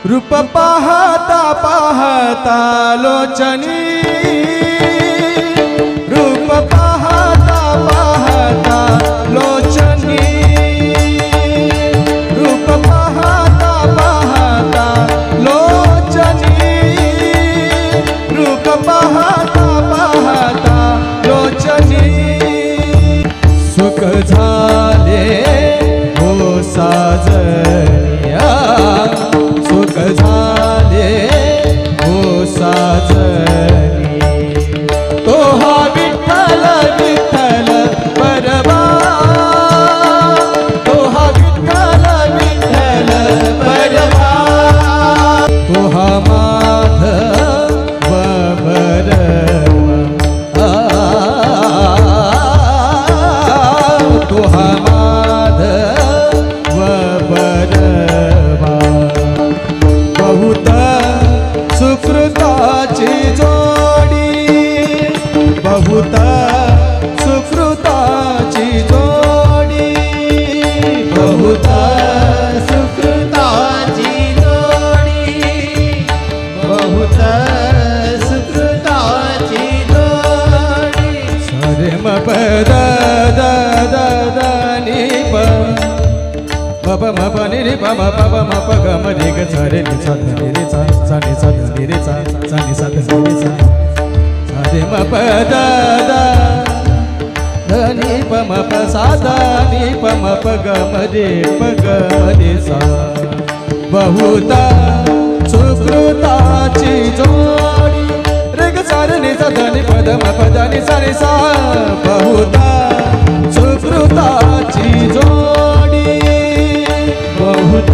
रूप पाहता पाहता लोचनी, रूप पाहता पाहता लोचनी, रूप पाहता पाहता लोचनी, रूप पाहता पाहता लोचनी। सुख झाले हो साजनिया, सुख झाले हो साजनी, तो हा विठ्ठल विठ्ठल परवा, तो हा विठ्ठल विठ्ठल परवा, तो हा माधव बरवा, तो हा माधव बरवा। बहुत सुकृताची जोडी, बहुत सुकृताची जोडी, बहुत सुकृताची जोडी, बहुत सुकृताची जोडी। सरे म प द द द द नि प, म प म प नि रि प म प प म प ग म रे ग सा रे नि सा ध नि रे सा सा नि सा ध नि रे सा सा नि सा ध नि रे सा सा रे म प द द ध नि प म प सा ध नि प म प ग म रे प ग म रे सा। बहुत सुकृताची जोडी, रे ग सा रे नि सा ध नि प द म प द नि सा रे सा। बहुत सुकृताची जोडी, बहुत